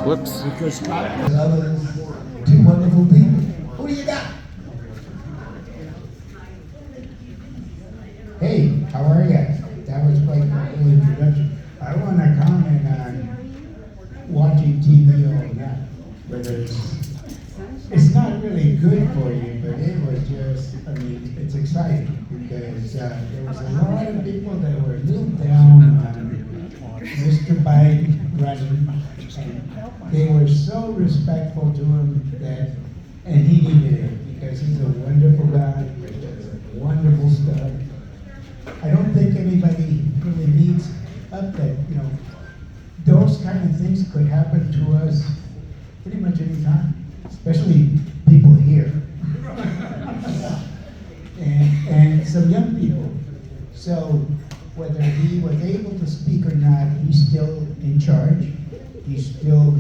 Whoops. Because Scott and others, two wonderful people. Who do you got? Hey, how are you? That was like my little introduction. I want to comment on watching TV all night. Whether it's not really good for you, but it was just, I mean, it's exciting because there was a lot of people that were a little down on Mr. Biden running, and they were so respectful to him that, and he needed it because he's a wonderful guy, he does wonderful stuff. I don't think anybody really needs up that, you know, those kind of things could happen to us pretty much any time, especially people here. and some young people. So whether he was able to speak or not, he's still in charge. He's still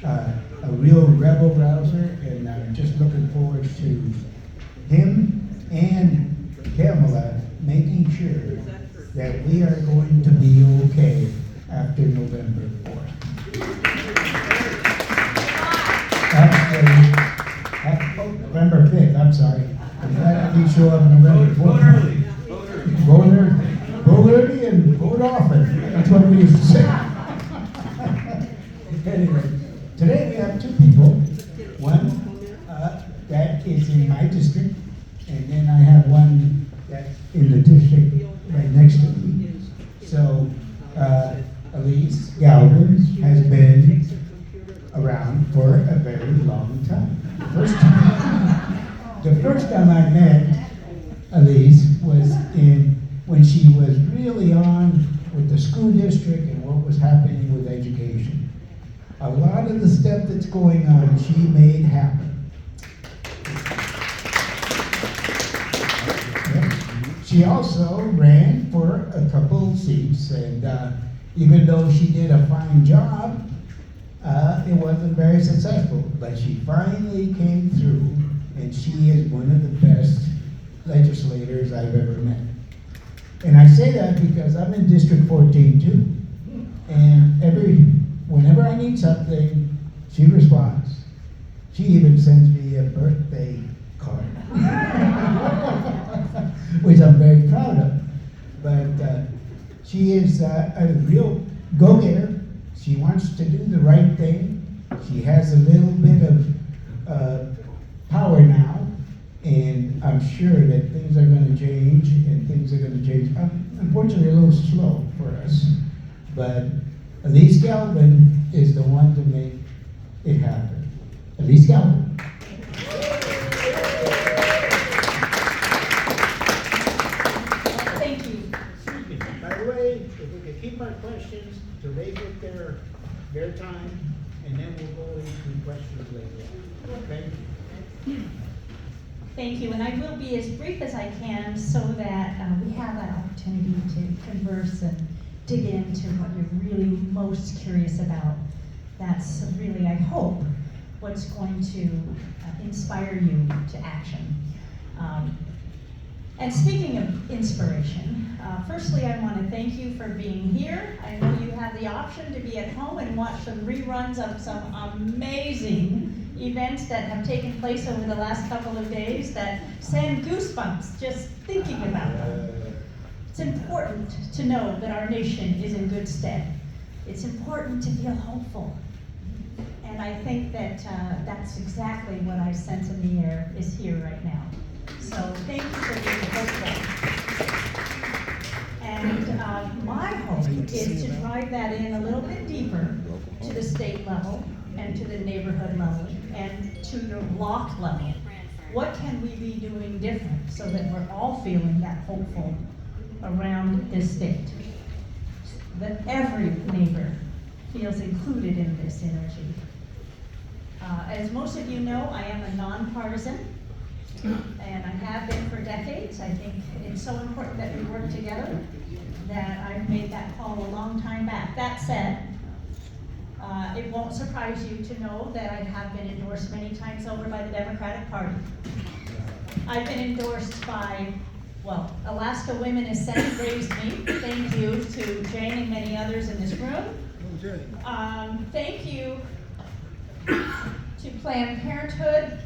a real rebel rouser, and I'm just looking forward to him and Kamala making sure that we are going to be okay after November 4th. November 5th, I'm sorry. I'm glad we show up November 4th. Vote early. Vote early and vote often. That's what we used to say. Anyway, today we have two people. One that is in my district, and then I have one that's in the district right next to me. So, Alyse Galvin has been around for a very long time. The first time I met Alyse was when she was really on with the school district and what was happening with education. A lot of the stuff that's going on, she made happen. She also ran for a couple seats, and even though she did a fine job, it wasn't very successful. But she finally came through, and she is one of the best legislators I've ever met. And I say that because I'm in District 14 too, and whenever I need something, she responds. She even sends me a birthday card, which I'm very proud of. But she is a real go-getter. She wants to do the right thing. She has a little bit of power now, and I'm sure that things are going to change, and things are going to change. Unfortunately, a little slow for us, but Alyse Galvin is the one to make it happen. Alyse Galvin. Thank you. By the way, if we could keep our questions till they get their time, and then we'll go into questions later on. Okay? Thank you, and I will be as brief as I can so that we have that opportunity to converse and dig into what you're really most curious about. That's really, I hope, what's going to inspire you to action. And speaking of inspiration, firstly, I want to thank you for being here. I know you have the option to be at home and watch some reruns of some amazing events that have taken place over the last couple of days that send goosebumps just thinking about them. It's important to know that our nation is in good stead. It's important to feel hopeful. And I think that that's exactly what I sense in the air is here right now. So thank you for being hopeful. And my hope is to drive that in a little bit deeper to the state level and to the neighborhood level and to your block level. What can we be doing different so that we're all feeling that hopeful around this state? That every neighbor feels included in this energy. As most of you know, I am a nonpartisan, and I have been for decades. I think it's so important that we work together that I've made that call a long time back. That said, it won't surprise you to know that I have been endorsed many times over by the Democratic Party. I've been endorsed by, well, Alaska Women in Senate raised me. Thank you to Jane and many others in this room. Thank you Planned Parenthood.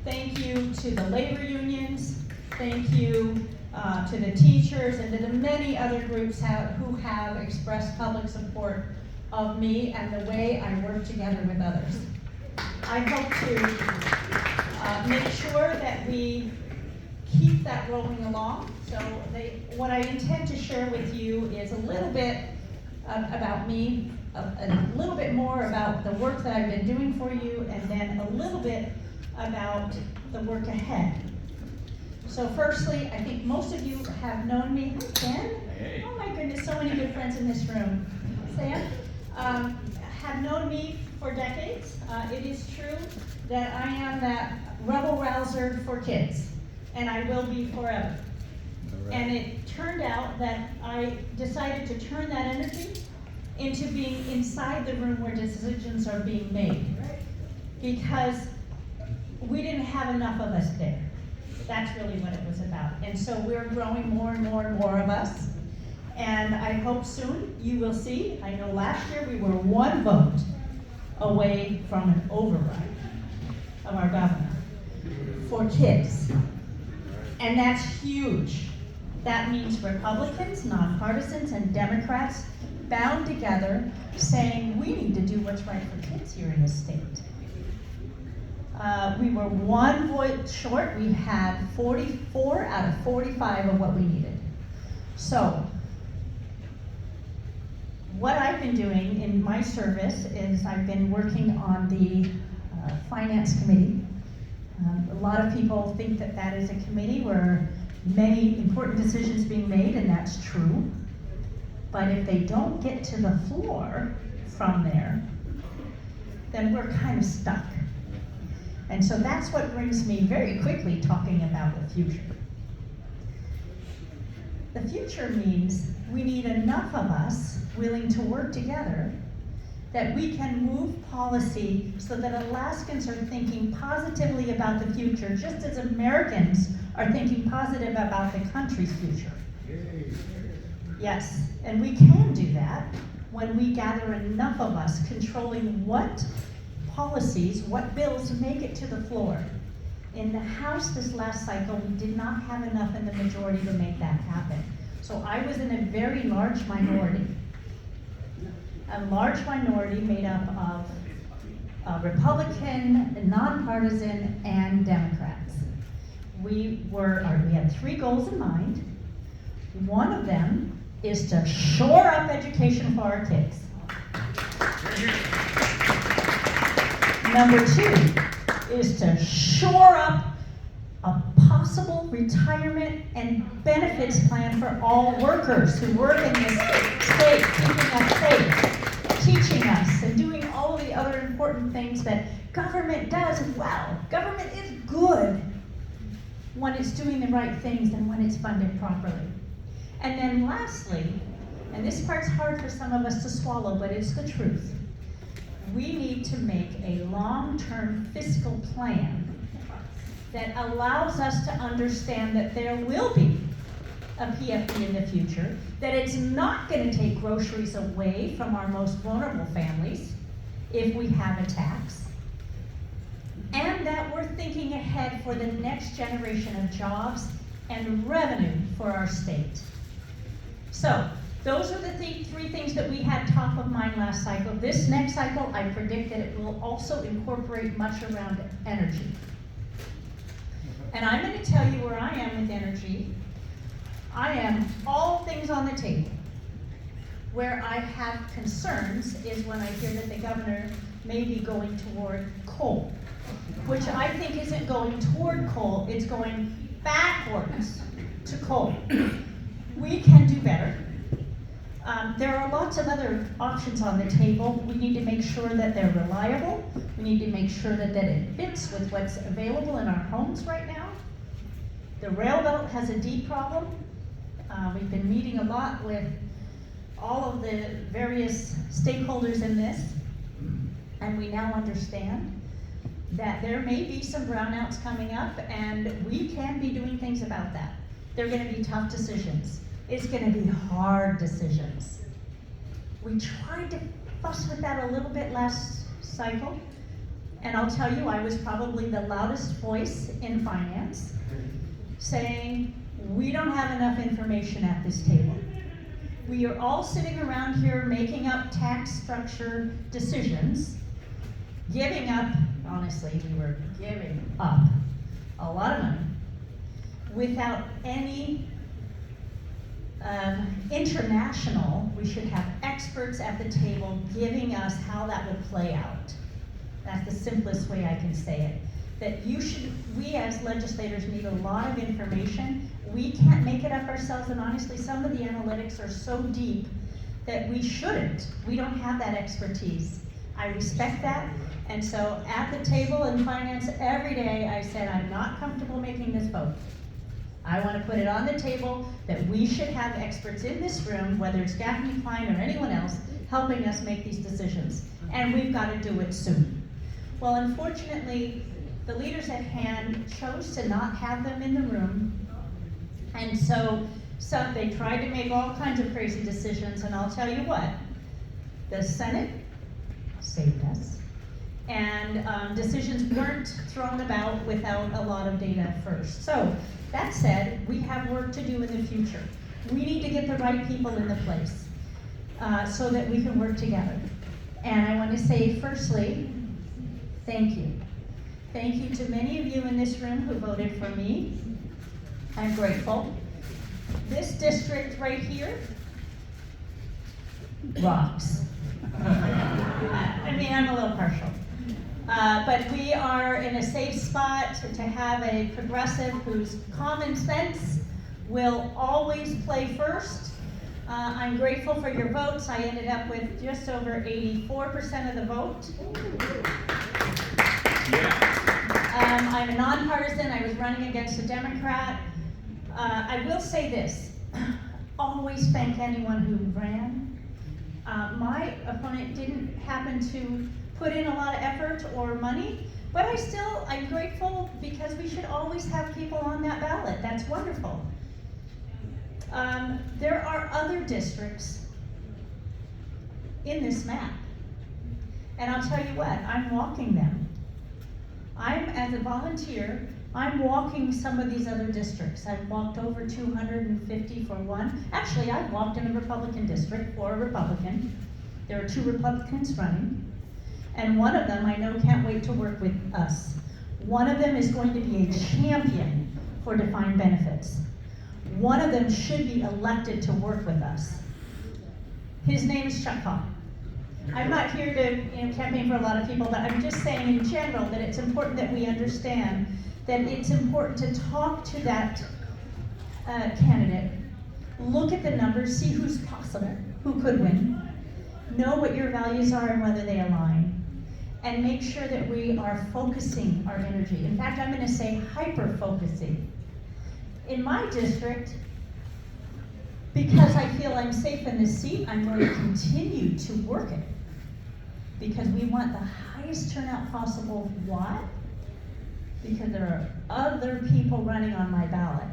Thank you to the labor unions. Thank you to the teachers and to the many other groups who have expressed public support of me and the way I work together with others. I hope to make sure that we keep that rolling along. So what I intend to share with you is a little bit about me, a little bit more about the work that I've been doing for you, and then a little bit about the work ahead. So firstly, I think most of you have known me. Hi, Ken. Hey. Oh my goodness, so many good friends in this room. Sam, have known me for decades. It is true that I am that rebel rouser for kids, and I will be forever. All right. And it turned out that I decided to turn that energy into being inside the room where decisions are being made. Because we didn't have enough of us there. That's really what it was about. And so we're growing more and more and more of us. And I hope soon you will see, I know last year we were one vote away from an override of our governor for kids. And that's huge. That means Republicans, nonpartisans, and Democrats bound together saying we need to do what's right for kids here in this state. We were one vote short. We had 44 out of 45 of what we needed. So, what I've been doing in my service is I've been working on the Finance Committee. A lot of people think that that is a committee where many important decisions being made, and that's true. But if they don't get to the floor from there, then we're kind of stuck. And so that's what brings me very quickly talking about the future. The future means we need enough of us willing to work together that we can move policy so that Alaskans are thinking positively about the future, just as Americans are thinking positive about the country's future. Yes, and we can do that when we gather enough of us controlling what policies, what bills make it to the floor. In the House this last cycle, we did not have enough in the majority to make that happen. So I was in a very large minority. A large minority made up of Republican, nonpartisan, and Democrats. We had 3 goals in mind. One of them is to shore up education for our kids. Number 2 is to shore up a possible retirement and benefits plan for all workers who work in this state, keeping us safe, teaching us, and doing all of the other important things that government does well. Government is good when it's doing the right things and when it's funded properly. And then lastly, and this part's hard for some of us to swallow, but it's the truth. We need to make a long-term fiscal plan that allows us to understand that there will be a PFD in the future, that it's not going to take groceries away from our most vulnerable families if we have a tax, and that we're thinking ahead for the next generation of jobs and revenue for our state. So, those are the 3 things that we had top of mind last cycle. This next cycle, I predict that it will also incorporate much around energy. And I'm going to tell you where I am with energy. I am all things on the table. Where I have concerns is when I hear that the governor may be going toward coal, which I think isn't going toward coal, it's going backwards to coal. We can do better. There are lots of other options on the table. We need to make sure that they're reliable. We need to make sure that it fits with what's available in our homes right now. The rail belt has a deep problem. We've been meeting a lot with all of the various stakeholders in this, and we now understand that there may be some brownouts coming up, and we can be doing things about that. They're going to be tough decisions. It's going to be hard decisions. We tried to fuss with that a little bit last cycle, And I'll tell you, I was probably the loudest voice in finance, saying, we don't have enough information at this table. We are all sitting around here making up tax structure decisions, giving up, honestly, we were giving up a lot of money without any international, we should have experts at the table giving us how that would play out. That's the simplest way I can say it. That we as legislators need a lot of information. We can't make it up ourselves, and honestly, some of the analytics are so deep that we shouldn't. We don't have that expertise. I respect that, and so at the table in finance every day, I said, I'm not comfortable making this vote. I want to put it on the table that we should have experts in this room, whether it's Galvin Klein or anyone else, helping us make these decisions. And we've got to do it soon. Well, unfortunately, the leaders at hand chose to not have them in the room. And so they tried to make all kinds of crazy decisions, and I'll tell you what, the Senate saved us. And decisions weren't thrown about without a lot of data first. So, that said, we have work to do in the future. We need to get the right people in the place so that we can work together. And I want to say, firstly, thank you. Thank you to many of you in this room who voted for me. I'm grateful. This district right here rocks. I mean, I'm a little partial. But we are in a safe spot to have a progressive whose common sense will always play first. I'm grateful for your votes. I ended up with just over 84% of the vote. I'm a nonpartisan. I was running against a Democrat. I will say this, always thank anyone who ran. My opponent didn't happen to put in a lot of effort or money, but I'm grateful because we should always have people on that ballot. That's wonderful. There are other districts in this map, and I'll tell you what, I'm walking them. As a volunteer, I'm walking some of these other districts. I've walked over 250 for one. Actually, I've walked in a Republican district for a Republican. There are 2 Republicans running. And one of them I know can't wait to work with us. One of them is going to be a champion for defined benefits. One of them should be elected to work with us. His name is Chuck Hall. I'm not here to campaign for a lot of people, but I'm just saying in general that it's important that we understand that it's important to talk to that candidate, look at the numbers, see who's possible, who could win, know what your values are and whether they align, and make sure that we are focusing our energy. In fact, I'm going to say hyper-focusing. In my district, because I feel I'm safe in this seat, I'm going to continue to work it. Because we want the highest turnout possible. Why? Because there are other people running on my ballot.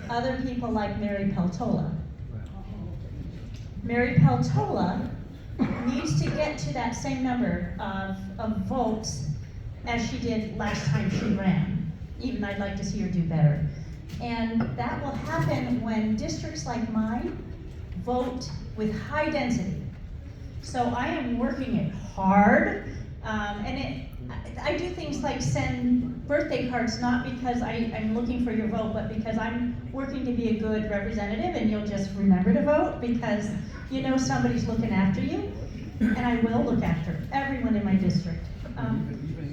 Other people like Mary Peltola. Mary Peltola needs to get to that same number of votes as she did last time she ran. Even I'd like to see her do better. And that will happen when districts like mine vote with high density. So I am working it hard, I do things like send birthday cards, not because I'm looking for your vote, but because I'm working to be a good representative, and you'll just remember to vote because you know somebody's looking after you, and I will look after everyone in my district.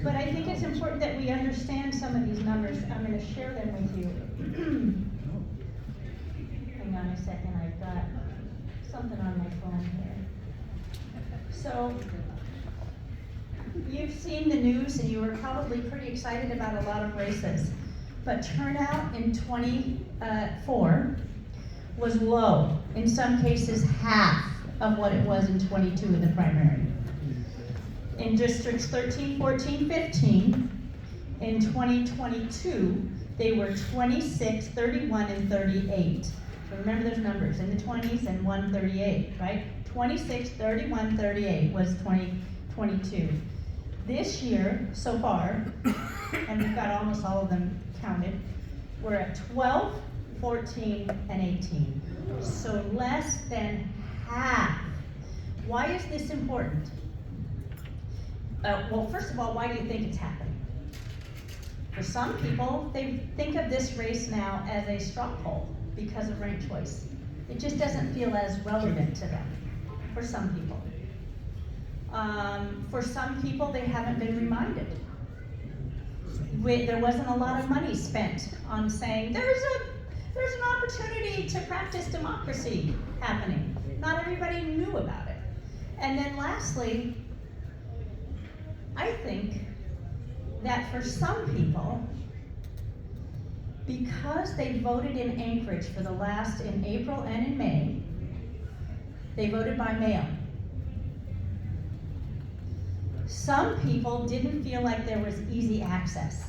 But I think it's important that we understand some of these numbers. I'm going to share them with you. Hang on a second, I've got something on my phone here. So, you've seen the news and you were probably pretty excited about a lot of races, but turnout in 24 was low. In some cases, half of what it was in 22 in the primary. In districts 13, 14, 15, in 2022, they were 26, 31, and 38. So remember those numbers, in the 20s and 138, right? 26, 31, 38 was 2022. This year, so far, and we've got almost all of them counted, we're at 12, 14, and 18. So less than half. Why is this important? Well, first of all, why do you think it's happening? For some people, they think of this race now as a straw poll because of ranked choice. It just doesn't feel as relevant to them, for some people. For some people, they haven't been reminded. There wasn't a lot of money spent on saying, there's an opportunity to practice democracy happening. Not everybody knew about it. And then lastly, I think that for some people, because they voted in Anchorage in April and in May, they voted by mail. Some people didn't feel like there was easy access.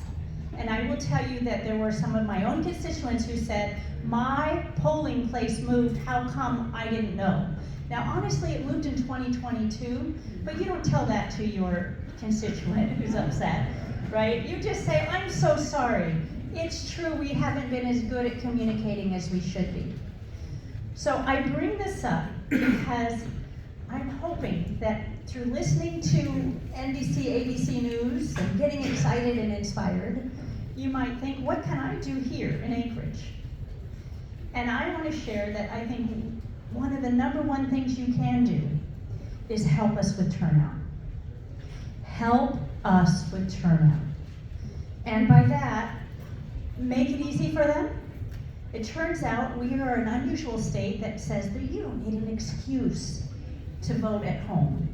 And I will tell you that there were some of my own constituents who said, my polling place moved, how come I didn't know? Now honestly, it moved in 2022, but you don't tell that to your constituent who's upset, right? You just say, I'm so sorry. It's true, we haven't been as good at communicating as we should be. So I bring this up because I'm hoping that through listening to NBC, ABC News and getting excited and inspired, you might think, what can I do here in Anchorage? And I want to share that I think one of the #1 things you can do is help us with turnout. Help us with turnout. And by that, make it easy for them. It turns out we are an unusual state that says that you don't need an excuse to vote at home.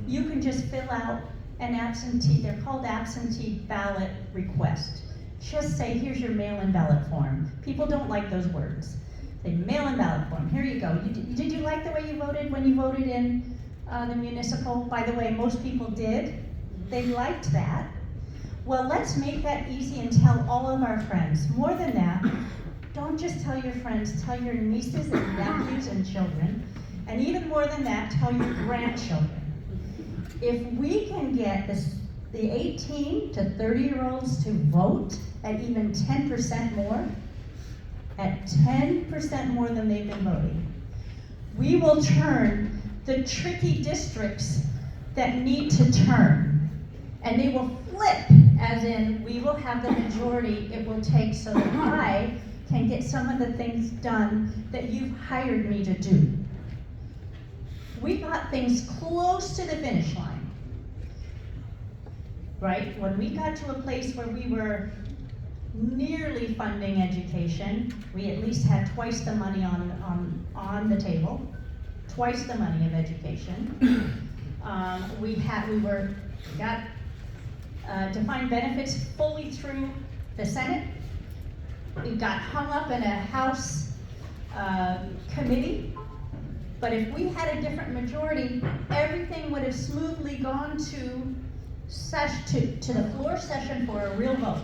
You can just fill out an absentee, they're called absentee ballot request. Just say, here's your mail-in ballot form. People don't like those words. Say, mail-in ballot form, here you go. Did you like the way you voted when you voted in the municipal? By the way, most people did. They liked that. Well, let's make that easy and tell all of our friends. More than that, don't just tell your friends, tell your nieces and nephews and children. And even more than that, tell your grandchildren. If we can get the 18 to 30-year-olds to vote at even 10% more, at 10% more than they've been voting, we will turn the tricky districts that need to turn. And they will flip, as in we will have the majority it will take so that I can get some of the things done that you've hired me to do. We got things close to the finish line, right? When we got to a place where we were nearly funding education, we at least had twice the money on the table, twice the money of education. We got defined benefits fully through the Senate. We got hung up in a House committee. But if we had a different majority, everything would have smoothly gone to the floor session for a real vote.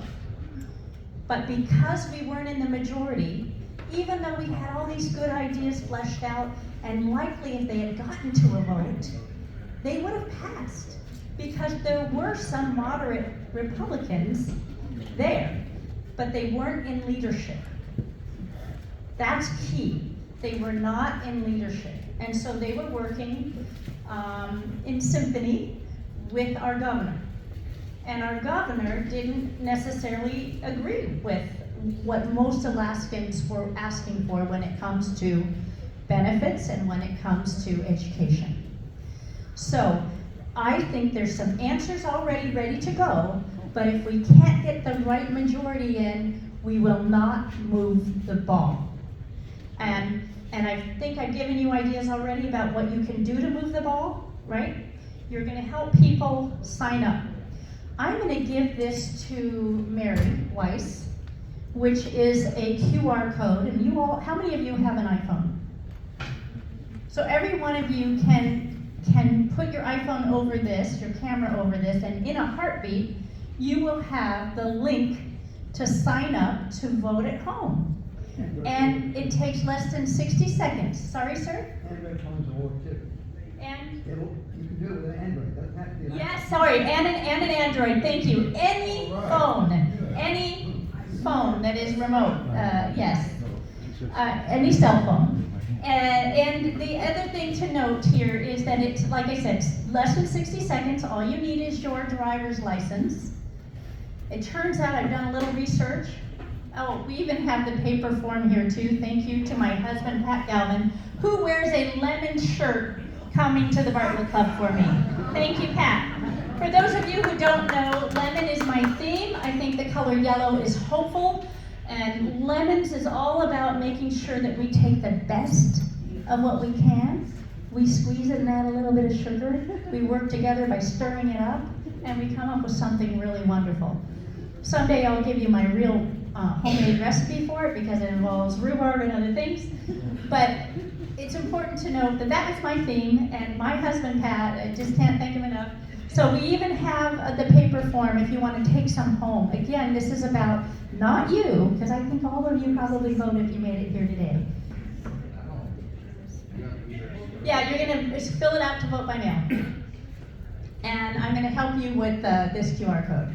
But because we weren't in the majority, even though we had all these good ideas fleshed out, and likely if they had gotten to a vote, they would have passed. Because there were some moderate Republicans there, but they weren't in leadership. That's key. They were not in leadership. And so they were working in symphony with our governor. And our governor didn't necessarily agree with what most Alaskans were asking for when it comes to benefits and when it comes to education. So I think there's some answers already ready to go, but if we can't get the right majority in, we will not move the ball. And I think I've given you ideas already about what you can do to move the ball, right? You're gonna help people sign up. I'm gonna give this to Mary Weiss, which is a QR code, and you all, how many of you have an iPhone? So every one of you can put your iPhone over this, your camera over this, and in a heartbeat, you will have the link to sign up to vote at home. And it takes less than 60 seconds. Sorry, sir? And You can do it with an Android. It doesn't have to be an yes, sorry, and an Android. Thank you. Any phone that is remote. Yes, any cell phone. And the other thing to note here is that it's, like I said, less than 60 seconds. All you need is your driver's license. It turns out I've done a little research. Oh, we even have the paper form here too. Thank you to my husband, Pat Galvin, who wears a lemon shirt coming to the Bartlett Club for me. Thank you, Pat. For those of you who don't know, lemon is my theme. I think the color yellow is hopeful, and lemons is all about making sure that we take the best of what we can. We squeeze it and add a little bit of sugar. We work together by stirring it up, and we come up with something really wonderful. Someday I'll give you my real homemade recipe for it because it involves rhubarb and other things. But it's important to note that that was my theme, and my husband Pat, I just can't thank him enough. So we even have the paper form if you want to take some home. Again, this is about not you, because I think all of you probably vote if you made it here today. Yeah, you're going to fill it out to vote by mail. And I'm going to help you with this QR code.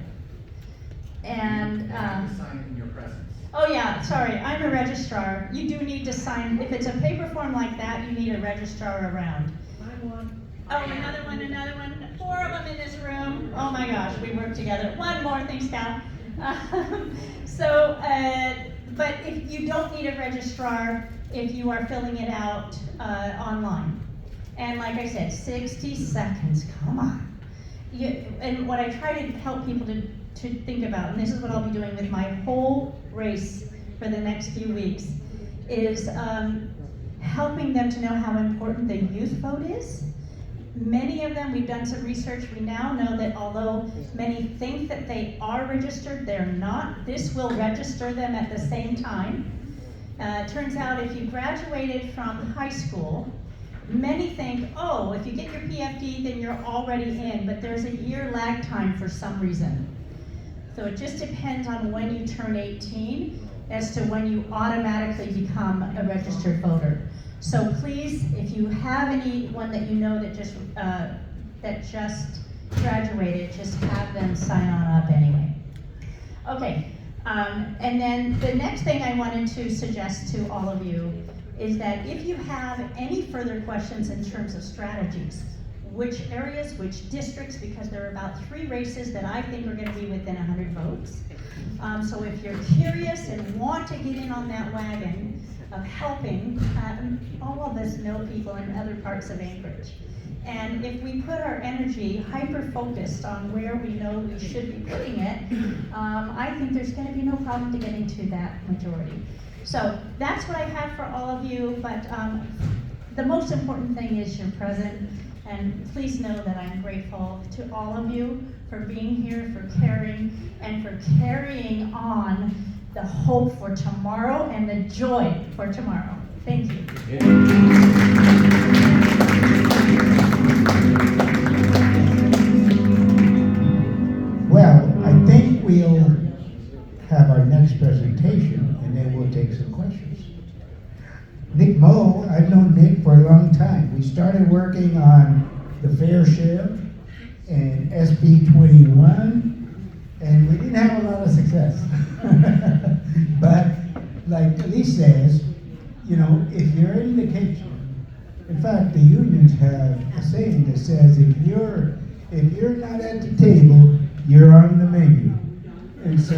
And sign in your presence. oh yeah, sorry, I'm a registrar. You do need to sign. If it's a paper form like that, you need a registrar around. Oh, another one. 4 of them in this room. Oh my gosh, we work together. One more, thanks, Cal. But if you don't need a registrar, if you are filling it out online. And like I said, 60 seconds, come on. And what I try to help people to think about, and this is what I'll be doing with my whole race for the next few weeks, is helping them to know how important the youth vote is. Many of them, we've done some research, we now know that although many think that they are registered, they're not. This will register them at the same time. It turns out if you graduated from high school, many think, oh, if you get your PFD, then you're already in, but there's a year lag time for some reason. So it just depends on when you turn 18 as to when you automatically become a registered voter. So please, if you have anyone that you know that just graduated, just have them sign on up anyway. Okay, and then the next thing I wanted to suggest to all of you is that if you have any further questions in terms of strategies, which areas, which districts, because there are about 3 races that I think are going to be within 100 votes. So if you're curious and want to get in on that wagon of helping, all of us know people in other parts of Anchorage. And if we put our energy hyper-focused on where we know we should be putting it, I think there's going to be no problem to getting to that majority. So that's what I have for all of you, but the most important thing is you're present. And please know that I'm grateful to all of you for being here, for caring, and for carrying on the hope for tomorrow and the joy for tomorrow. Thank you. Well, I think we'll have our next presentation, and then we'll take some questions. Nick Moe, I've known Nick for a long time. We started working on the fair share and SB 21, and we didn't have a lot of success. But like Alyse says, you know, if you're in the kitchen, in fact, the unions have a saying that says if you're not at the table, you're on the menu. And so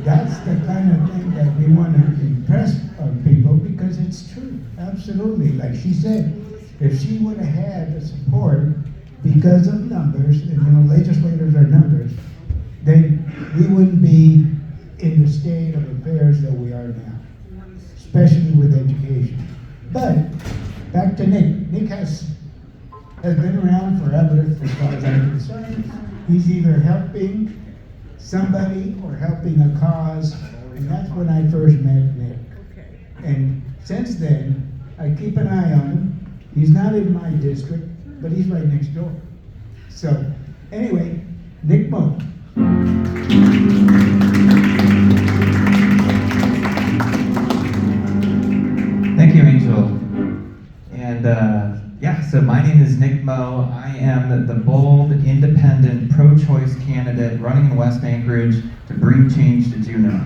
that's the kind of thing that we want to impress on people, because it's true, absolutely. Like she said, if she would have had the support because of numbers, and you know, legislators are numbers, then we wouldn't be in the state of affairs that we are now, especially with education. But back to Nick. Nick has been around forever as far as I'm concerned. He's either helping somebody or helping a cause, and that's when I first met Nick. And since then, I keep an eye on him. He's not in my district, but he's right next door. So, anyway, Nick Moe. Thank you, Angel. And yes, so my name is Nick Moe. I am the bold, independent, pro-choice candidate running in West Anchorage to bring change to Juneau.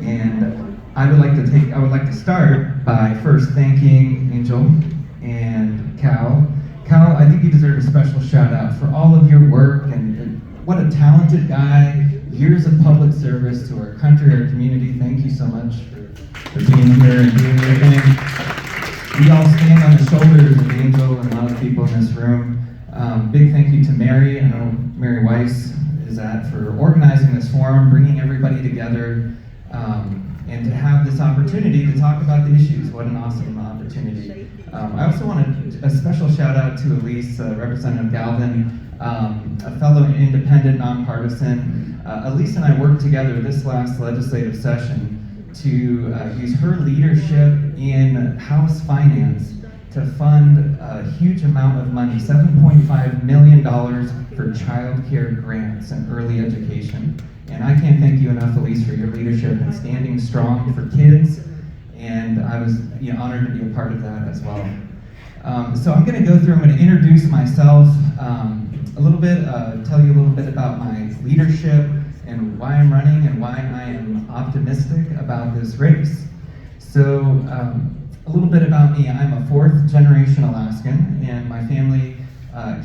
And I would like to start by first thanking Angel and Cal. Cal, I think you deserve a special shout out for all of your work and what a talented guy, years of public service to our country, our community. Thank you so much for being here and doing your thing. We all stand on the shoulders of Angel and a lot of people in this room. Big thank you to Mary. I know Mary Weiss is for organizing this forum, bringing everybody together, and to have this opportunity to talk about the issues. What an awesome opportunity. I also want a special shout out to Alyse, Representative Galvin, a fellow independent, nonpartisan. Alyse and I worked together this last legislative session to use her leadership in House Finance to fund a huge amount of money, $7.5 million for child care grants and early education. And I can't thank you enough, Alyse, for your leadership and standing strong for kids. And I was honored to be a part of that as well. So I'm going to introduce myself a little bit, tell you a little bit about my leadership and why I'm running and why I am optimistic about this race. So a little bit about me. I'm a fourth generation Alaskan, and my family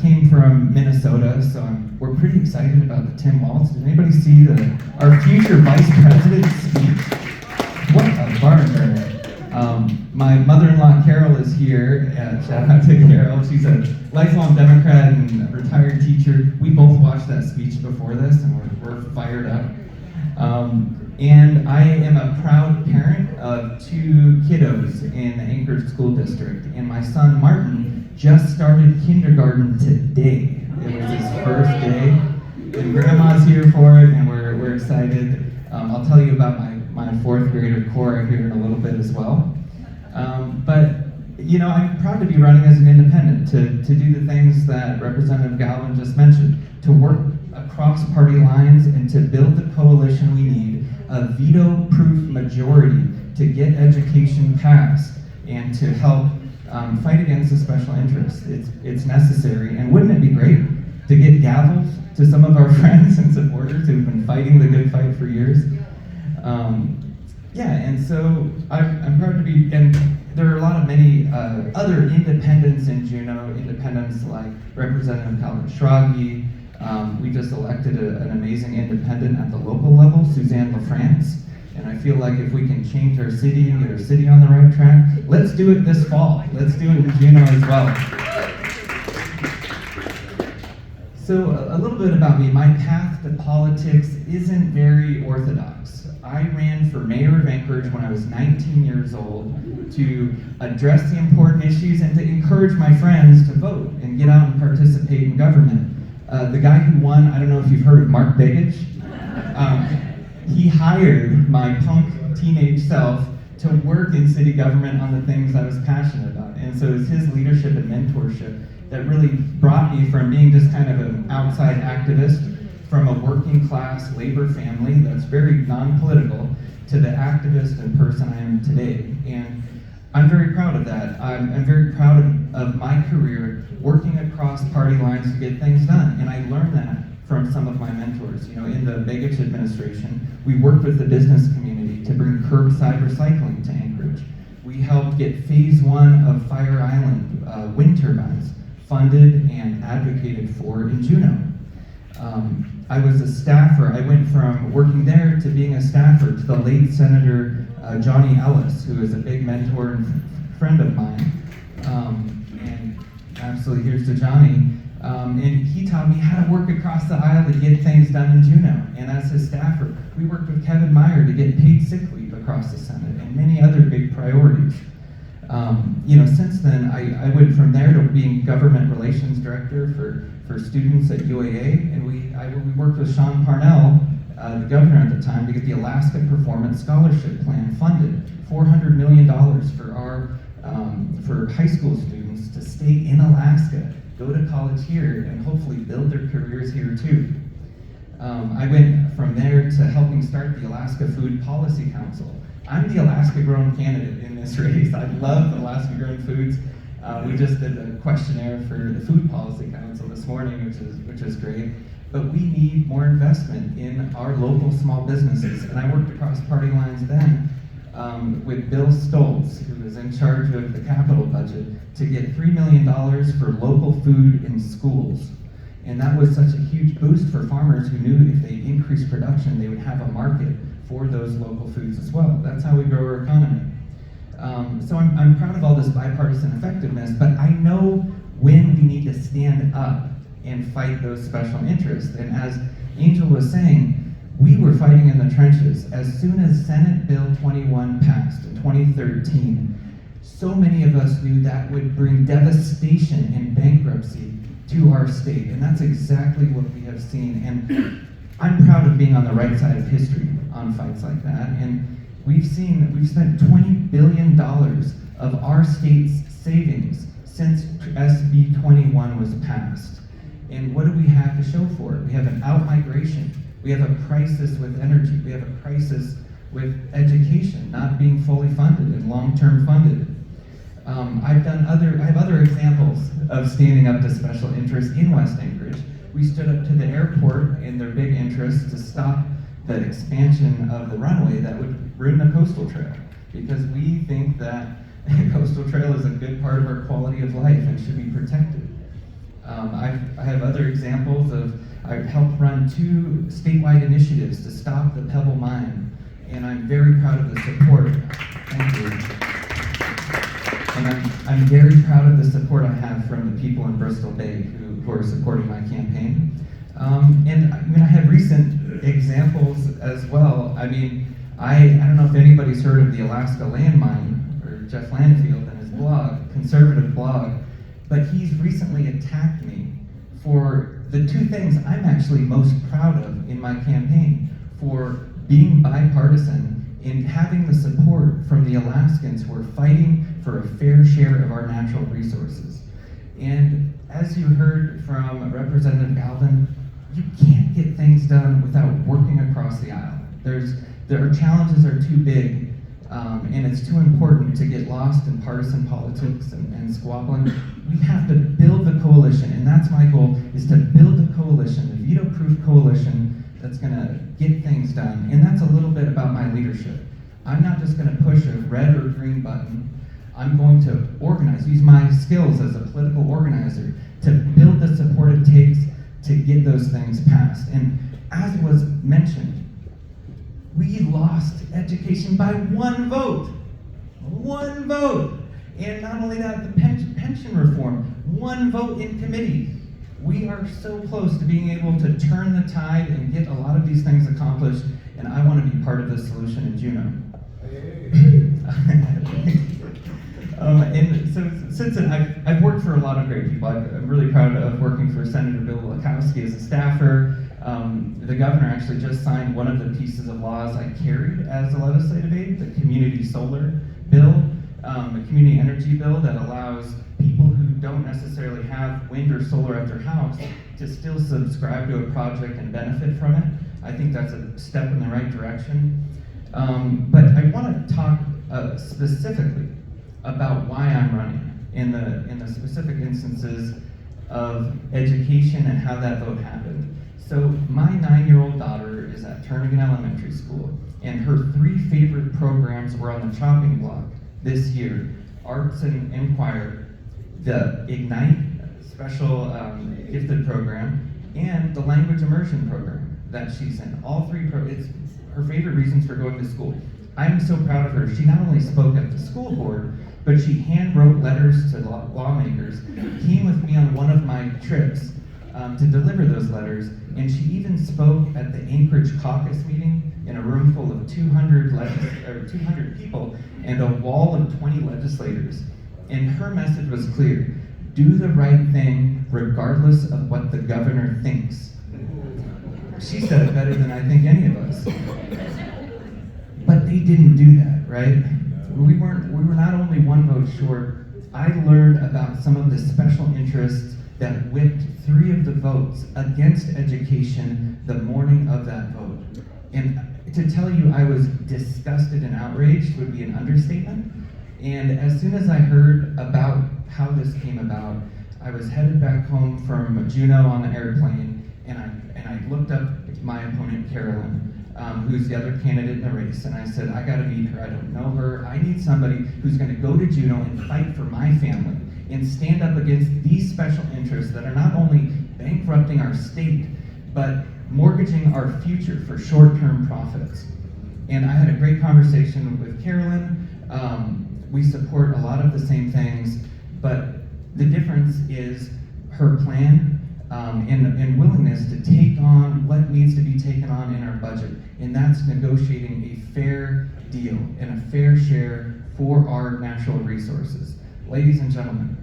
came from Minnesota, so we're pretty excited about the Tim Waltz. Did anybody see our future vice president's speech? What a barn burner. My mother-in-law Carol is here. Shout out to Carol. She's a lifelong Democrat and a retired teacher. We both watched that speech before this, and we're fired up. And I am a proud parent of 2 kiddos in the Anchorage School District, and my son Martin just started kindergarten today. It was his first day, and Grandma's here for it, and we're excited. I'll tell you about my 4th grader Cora here in a little bit as well. But I'm proud to be running as an independent to do the things that Representative Galvin just mentioned, to work across party lines and to build the coalition we need, a veto-proof majority to get education passed and to help fight against the special interests. It's necessary, and wouldn't it be great to get gavels to some of our friends and supporters who've been fighting the good fight for years? And so I'm proud to be, and there are many other independents in Juneau, independents like Representative Calvin Schrage. We just elected an amazing independent at the local level, Suzanne LaFrance. And I feel like if we can change our city and get our city on the right track, let's do it this fall. Let's do it in Juneau as well. So a little bit about me. My path to politics isn't very orthodox. I ran for mayor of Anchorage when I was 19 years old to address the important issues and to encourage my friends to vote and get out and participate in government. The guy who won, I don't know if you've heard of Mark Begich. He hired my punk teenage self to work in city government on the things I was passionate about. And so it's his leadership and mentorship that really brought me from being just kind of an outside activist from a working class labor family that's very non-political to the activist and person I am today. And I'm very proud of that. I'm very proud of my career working across party lines to get things done. And I learned that from some of my mentors. In the Begich administration, we worked with the business community to bring curbside recycling to Anchorage. We helped get phase 1 of Fire Island wind turbines funded and advocated for in Juneau. I was a staffer. I went from working there to being a staffer to the late Senator Johnny Ellis, who is a big mentor and friend of mine. And absolutely, here's to Johnny. And he taught me how to work across the aisle to get things done in Juneau. And as his staffer, we worked with Kevin Meyer to get paid sick leave across the Senate and many other big priorities. Since then, I went from there to being government relations director for students at UAA, and we worked with Sean Parnell, the governor at the time, to get the Alaska Performance Scholarship Plan funded, $400 million for high school students to stay in Alaska, go to college here, and hopefully build their careers here too. I went from there to helping start the Alaska Food Policy Council. I'm the Alaska-grown candidate in this race. I love Alaska-grown foods. We just did a questionnaire for the Food Policy Council this morning, which is great. But we need more investment in our local small businesses. And I worked across party lines then with Bill Stoltz, who was in charge of the capital budget, to get $3 million for local food in schools. And that was such a huge boost for farmers who knew if they increased production, they would have a market for those local foods as well. That's how we grow our economy. So I'm proud of all this bipartisan effectiveness, but I know when we need to stand up and fight those special interests. And as Angel was saying, we were fighting in the trenches. As soon as Senate Bill 21 passed in 2013, so many of us knew that would bring devastation and bankruptcy to our state. And that's exactly what we have seen. And I'm proud of being on the right side of history on fights like that. And we've spent $20 billion of our state's savings since SB 21 was passed. And what do we have to show for it? We have an out-migration. We have a crisis with energy. We have a crisis with education not being fully funded and long-term funded. I have other examples of standing up to special interests in West Anchorage. We stood up to the airport in their big interest to stop the expansion of the runway that would ruin the coastal trail, because we think that the coastal trail is a good part of our quality of life and should be protected. I have other examples of, I helped run 2 statewide initiatives to stop the Pebble Mine, and I'm very proud of the support. Thank you. And I'm very proud of the support I have from the people in Bristol Bay who are supporting my campaign. And I have recent examples as well. I don't know if anybody's heard of the Alaska landmine, or Jeff Landfield and his blog, conservative blog, but he's recently attacked me for the 2 things I'm actually most proud of in my campaign, for being bipartisan and having the support from the Alaskans who are fighting for a fair share of our natural resources. And as you heard from Representative Galvin, you can't get things done without working across the aisle. Our challenges are too big, and it's too important to get lost in partisan politics and squabbling. We have to build the coalition, and that's my goal, is to build the coalition, the veto-proof coalition that's gonna get things done. And that's a little bit about my leadership. I'm not just gonna push a red or green button. I'm going to organize, use my skills as a political organizer to build the support it takes to get those things passed. And as was mentioned, we lost education by 1 vote. 1 vote. And not only that, the pension reform, 1 vote in committee. We are so close to being able to turn the tide and get a lot of these things accomplished, and I want to be part of the solution in Juneau. And so since then, I've worked for a lot of great people. I'm really proud of working for Senator Bill Lukowski as a staffer. The governor actually just signed one of the pieces of laws I carried as a legislative aide, the community solar bill, the community energy bill that allows people who don't necessarily have wind or solar at their house to still subscribe to a project and benefit from it. I think that's a step in the right direction. But I want to talk specifically about why I'm running in the specific instances of education and how that vote happened. So my 9-year-old daughter is at Turnagain Elementary School, and her 3 favorite programs were on the chopping block this year: Arts and Choir, the Ignite special gifted program, and the language immersion program that she's in. All 3 it's her favorite reasons for going to school. I'm so proud of her. She not only spoke at the school board, but she hand wrote letters to lawmakers, came with me on one of my trips to deliver those letters, and she even spoke at the Anchorage caucus meeting in a room full of 200 people and a wall of 20 legislators. And her message was clear: do the right thing regardless of what the governor thinks. She said it better than I think any of us. But they didn't do that, right? We were not only 1 vote short. I learned about some of the special interests that whipped 3 of the votes against education the morning of that vote. And to tell you I was disgusted and outraged would be an understatement. And as soon as I heard about how this came about. I was headed back home from Juneau on the airplane, and I looked up my opponent, Carolyn, who's the other candidate in the race, and I said, I gotta meet her, I don't know her, I need somebody who's gonna go to Juneau and fight for my family, and stand up against these special interests that are not only bankrupting our state, but mortgaging our future for short-term profits. And I had a great conversation with Carolyn. We support a lot of the same things, but the difference is her plan and willingness to take on what needs to be taken on in our budget, and that's negotiating a fair deal and a fair share for our natural resources. Ladies and gentlemen,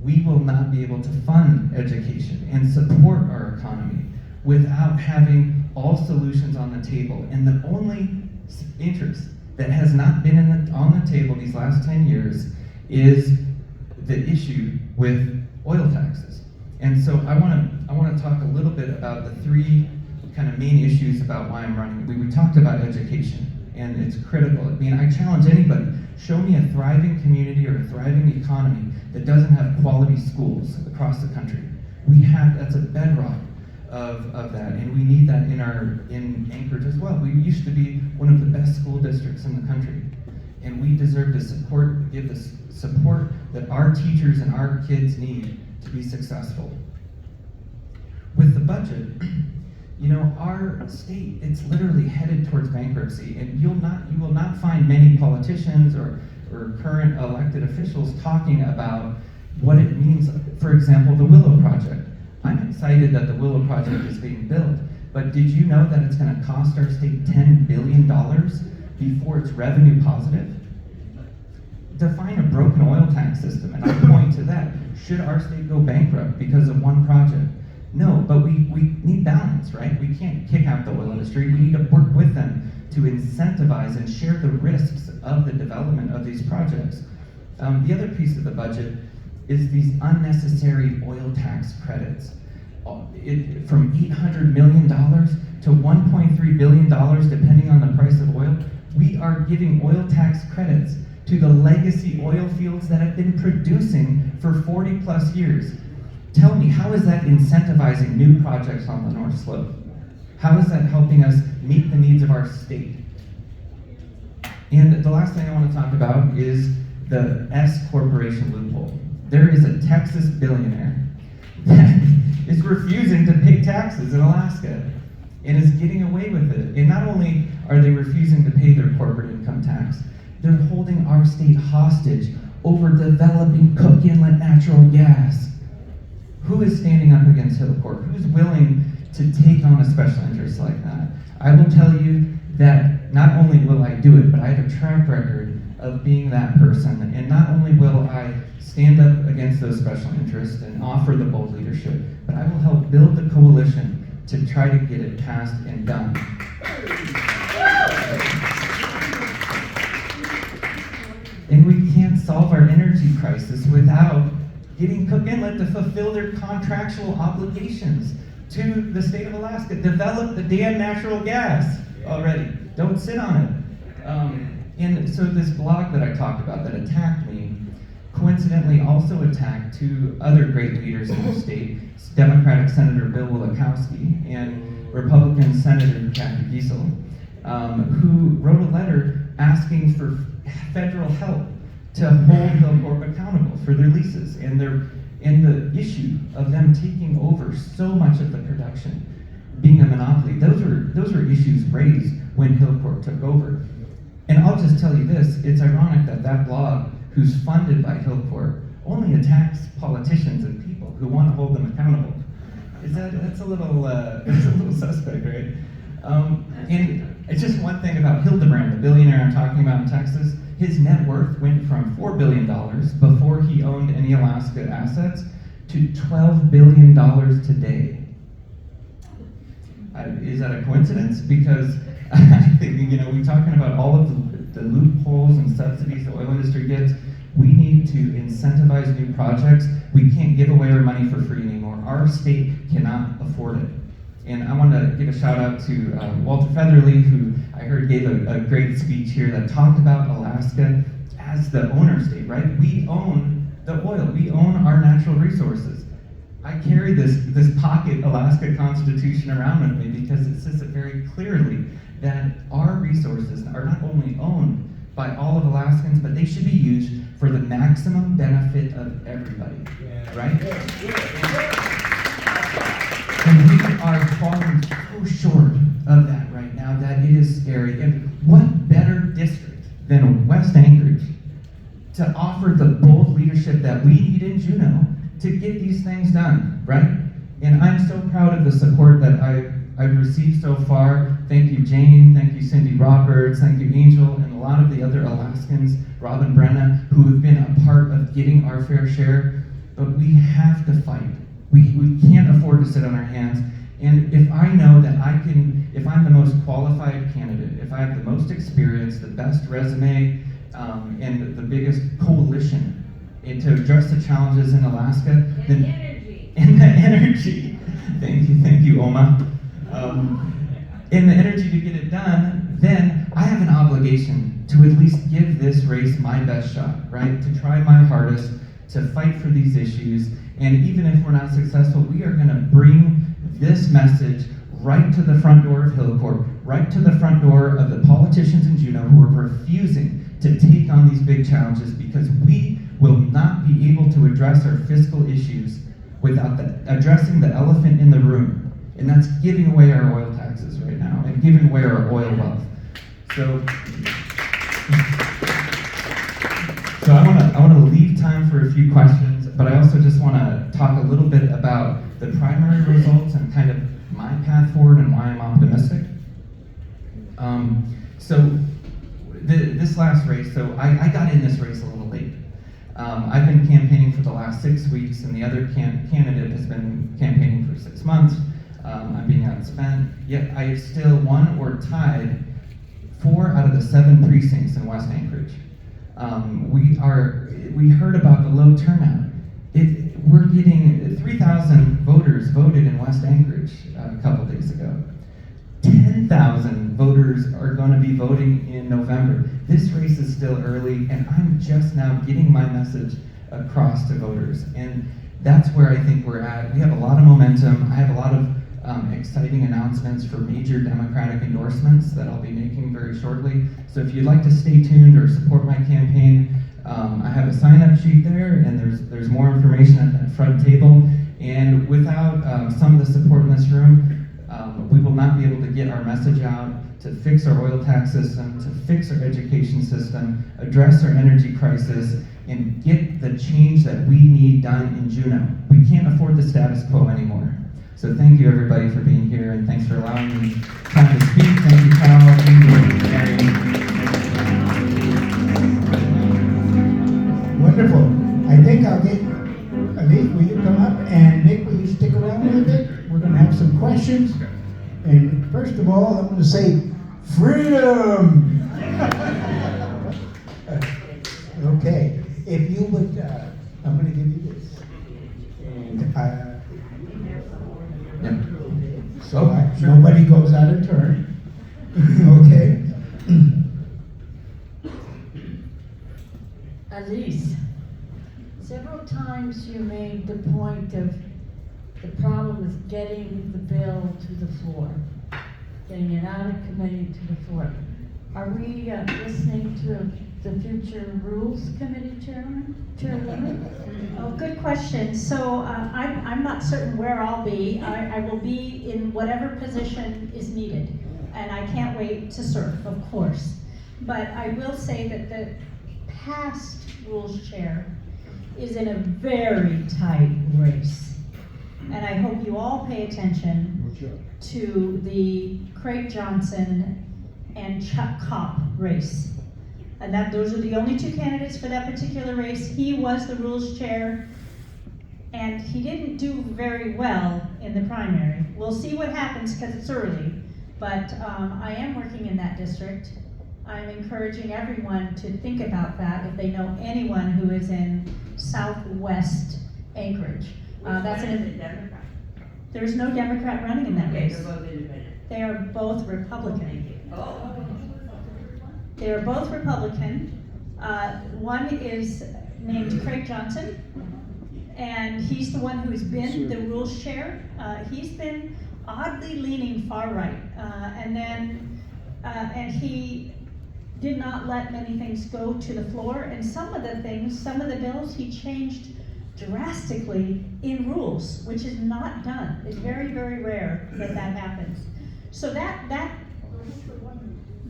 we will not be able to fund education and support our economy without having all solutions on the table. And the only interest that has not been on the table these last 10 years is the issue with oil taxes. And so I want to talk a little bit about the three kind of main issues about why I'm running. We talked about education, and it's critical. I mean, I challenge anybody, show me a thriving community or a thriving economy that doesn't have quality schools across the country. That's a bedrock of that, and we need that in Anchorage as well. We used to be one of the best school districts in the country, and we deserve to give the support that our teachers and our kids need to be successful. With the budget, you know, our state, it's literally headed towards bankruptcy, and you will not find many politicians or current elected officials talking about what it means. For example, the Willow Project. I'm excited that the Willow Project is being built, but did you know that it's going to cost our state $10 billion before it's revenue positive? Define a broken oil tank system, and I point to that. Should our state go bankrupt because of one project? No, but we need balance, right? We can't kick out the oil industry. We need to work with them to incentivize and share the risks of the development of these projects. The other piece of the budget is these unnecessary oil tax credits. From $800 million to $1.3 billion, depending on the price of oil, we are giving oil tax credits to the legacy oil fields that have been producing for 40 plus years. Tell me, how is that incentivizing new projects on the North Slope? How is that helping us meet the needs of our state? And the last thing I want to talk about is the S corporation loophole. There is a Texas billionaire that is refusing to pay taxes in Alaska and is getting away with it. And not only are they refusing to pay their corporate income tax, they're holding our state hostage over developing Cook Inlet natural gas. Who is standing up against Hillport? Who's willing to take on a special interest like that? I will tell you that not only will I do it, but I have a track record of being that person. And not only will I stand up against those special interests and offer the bold leadership, but I will help build the coalition to try to get it passed and done. And we can't solve our energy crisis without getting Cook Inlet to fulfill their contractual obligations to the state of Alaska. Develop the damn natural gas already. Don't sit on it. And so this blog that I talked about that attacked me, coincidentally also attacked two other great leaders in the state, Democratic Senator Bill Wielechowski and Republican Senator Kathy Giesel, who wrote a letter asking for federal help to hold Hillcorp accountable for their leases and the issue of them taking over so much of the production, being a monopoly. Those were issues raised when Hillcorp took over. And I'll just tell you this, it's ironic that blog, who's funded by Hillcorp, only attacks politicians and people who want to hold them accountable. That's a little suspect, right? And it's just one thing about Hildebrand, the billionaire I'm talking about in Texas. His net worth went from $4 billion before he owned any Alaska assets to $12 billion today. Is that a coincidence? Because I think, we're talking about all of the loopholes and subsidies the oil industry gets. We need to incentivize new projects. We can't give away our money for free anymore. Our state cannot afford it. And I want to give a shout out to Walter Featherly, who I heard gave a great speech here that talked about Alaska as the owner state, right? We own the oil. We own our natural resources. I carry this pocket Alaska Constitution around with me because it says it very clearly that our resources are not only owned by all of Alaskans, but they should be used for the maximum benefit of everybody, right? And we are falling so short of that right now that it is scary. And what better district than West Anchorage to offer the bold leadership that we need in Juneau to get these things done, right? And I'm so proud of the support that I've received so far. Thank you, Jane. Thank you, Cindy Roberts. Thank you, Angel, and a lot of the other Alaskans, Robin Brenna, who have been a part of getting our fair share. But we have to fight. We can't afford to sit on our hands. And if I know that if I'm the most qualified candidate, if I have the most experience, the best resume, and the biggest coalition to address the challenges in Alaska, then and the energy. Thank you, Oma. And the energy to get it done, then I have an obligation to at least give this race my best shot, right? To try my hardest to fight for these issues. And even if we're not successful, we are going to bring this message right to the front door of Hillcourt, right to the front door of the politicians in Juneau who are refusing to take on these big challenges, because we will not be able to address our fiscal issues without addressing the elephant in the room, and that's giving away our oil taxes right now and giving away our oil wealth. So I want to leave time for a few questions, but I also just want to talk a little bit about the primary results and kind of my path forward and why I'm optimistic. This last race, so I got in this race a little late. I've been campaigning for the last 6 weeks, and the other candidate has been campaigning for 6 months. I'm being outspent, yet I have still won or tied 4 out of the 7 precincts in West Anchorage. We heard about the low turnout. We're getting 3,000 voters voted in West Anchorage a couple days ago. 10,000 voters are going to be voting in November. This race is still early, and I'm just now getting my message across to voters. And that's where I think we're at. We have a lot of momentum. I have a lot of exciting announcements for major Democratic endorsements that I'll be making very shortly. So if you'd like to stay tuned or support my campaign, I have a sign-up sheet there, and there's more information at that front table. And without some of the support in this room, we will not be able to get our message out, to fix our oil tax system, to fix our education system, address our energy crisis, and get the change that we need done in Juneau. We can't afford the status quo anymore. So thank you everybody for being here, and thanks for allowing me time to speak. Thank you, Cal, Ingrid, Mary. Wonderful. I think I'll get Alyse, will you come up? And Nick, will you stick around a little bit? We're going to have some questions. And first of all, I'm going to say, freedom! Okay. If you would, I'm going to give you this. And so sure. Nobody goes out of turn. Okay? Alyse, several times you made the point of the problem is getting the bill to the floor, getting it out of committee to the floor. Are we listening to the future Rules Committee Chairwoman? Oh, good question. So I'm not certain where I'll be. I will be in whatever position is needed, and I can't wait to serve, of course. But I will say that the past Rules Chair is in a very tight race. And I hope you all pay attention to the Craig Johnson and Chuck Kopp race. And those are the only 2 candidates for that particular race. He was the Rules Chair, and he didn't do very well in the primary. We'll see what happens because it's early, but I am working in that district. I'm encouraging everyone to think about that if they know anyone who is in southwest Anchorage. That's Democrat. There's no Democrat running in that race. They're both independent. They are both Republican. They are both Republican. One is named Craig Johnson, and he's the one who's been the rules chair. He's been oddly leaning far right, and he did not let many things go to the floor, and some of the bills he changed drastically in rules, which is not done. It's very, very rare that happens. So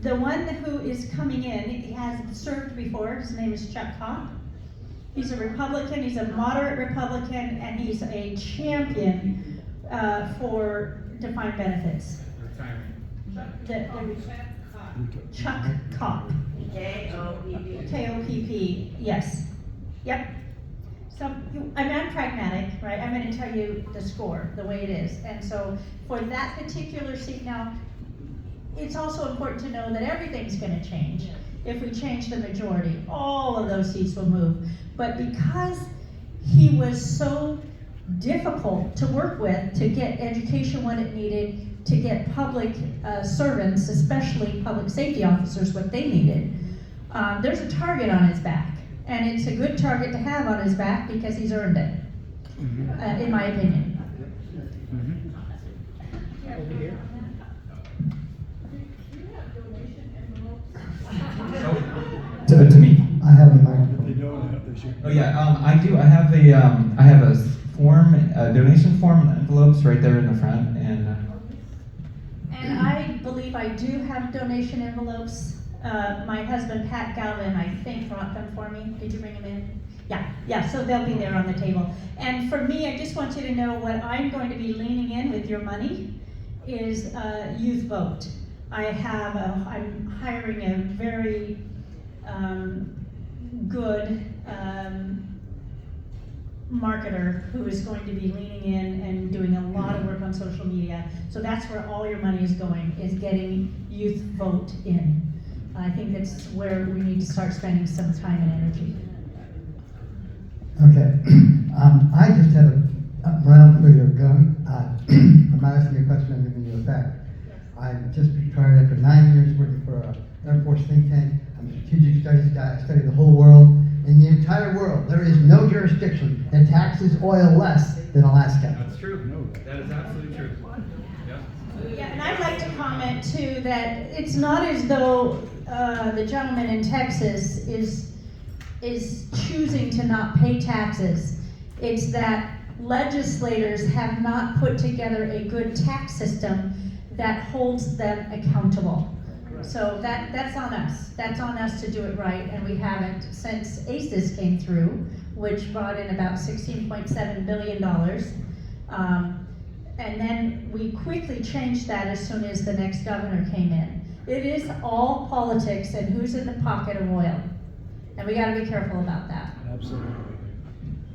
the one who is coming in, he has served before, his name is Chuck Kopp. He's a Republican, he's a moderate Republican, and he's a champion for defined benefits. Chuck Kopp. K-O-P-P, yes. Yep. So, I'm pragmatic, right? I'm going to tell you the score, the way it is. And so, for that particular seat now, it's also important to know that everything's going to change. If we change the majority, all of those seats will move. But because he was so difficult to work with to get education what it needed, to get public servants, especially public safety officers, what they needed, there's a target on his back. And it's a good target to have on his back because he's earned it, in my opinion. Over here. To me. I have the microphone. They don't have, they should. Oh yeah, I do. I have a form, a donation form and envelopes right there in the front, and I believe I do have donation envelopes. My husband, Pat Galvin, I think brought them for me. Did you bring them in? Yeah, so they'll be there on the table. And for me, I just want you to know what I'm going to be leaning in with your money is youth vote. I'm hiring a very good marketer who is going to be leaning in and doing a lot of work on social media. So that's where all your money is going, is getting youth vote in. I think that's where we need to start spending some time and energy. Okay. I just have a round for your gun. I'm not asking you a question, I'm giving you a fact. I'm just retired after 9 years working for an Air Force think tank. I'm a strategic studies guy. I study the whole world. In the entire world, there is no jurisdiction that taxes oil less than Alaska. that's true. That is absolutely true. Yeah, and I'd like to comment too that it's not as though the gentleman in Texas is choosing to not pay taxes. It's that legislators have not put together a good tax system that holds them accountable. So that's on us. That's on us to do it right, and we haven't since ACES came through, which brought in about $16.7 billion. And then we quickly changed that as soon as the next governor came in. It is all politics and who's in the pocket of oil. And we gotta be careful about that. Absolutely.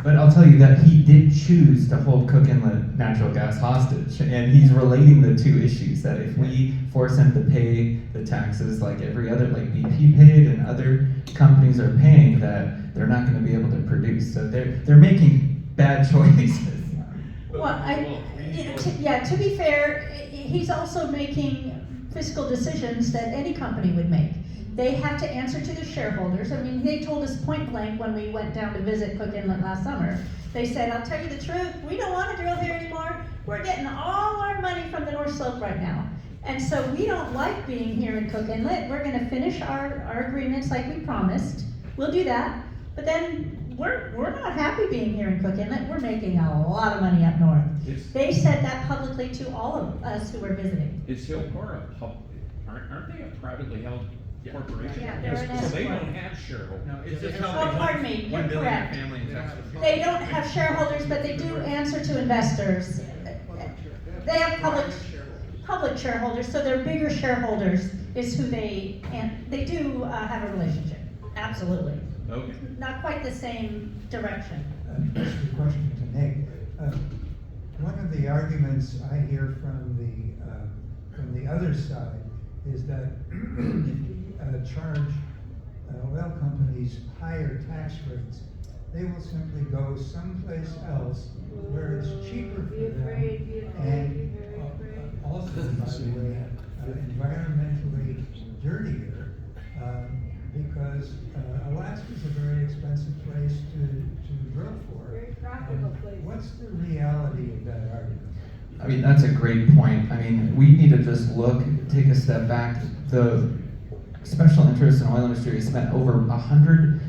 But I'll tell you that he did choose to hold Cook Inlet natural gas hostage, and he's relating the two issues, that if we force him to pay the taxes like every other, like BP paid and other companies are paying, that they're not gonna be able to produce. So they're making bad choices. Well, to be fair, he's also making fiscal decisions that any company would make. They have to answer to the shareholders. I mean, they told us point blank when we went down to visit Cook Inlet last summer. They said, I'll tell you the truth, we don't want to drill here anymore. We're getting all our money from the North Slope right now. And so we don't like being here in Cook Inlet. We're going to finish our agreements like we promised. We'll do that. But then we're not happy being here in Cook Inlet. We're making a lot of money up north. They said that publicly to all of us who were visiting. Is Hilcor aren't they a privately held corporation? Yeah, they're an So they S-corp. don't have shareholders. No, it's just Oh, pardon me, you're correct. family in Texas. They don't have shareholders, but they do answer to investors. They have public shareholders, so their bigger shareholders is who they do have a relationship. Absolutely. Okay. Not quite the same direction. Just a question to Nick. One of the arguments I hear from the other side is that if we charge oil companies higher tax rates, they will simply go someplace else where it's cheaper for them, and also, by the way, environmentally dirtier. because Alaska's a very expensive place to drill for. Very profitable And place. what's the reality of that argument? I mean, that's a great point. I mean, we need to just take a step back. The special interest in oil industry has spent over $100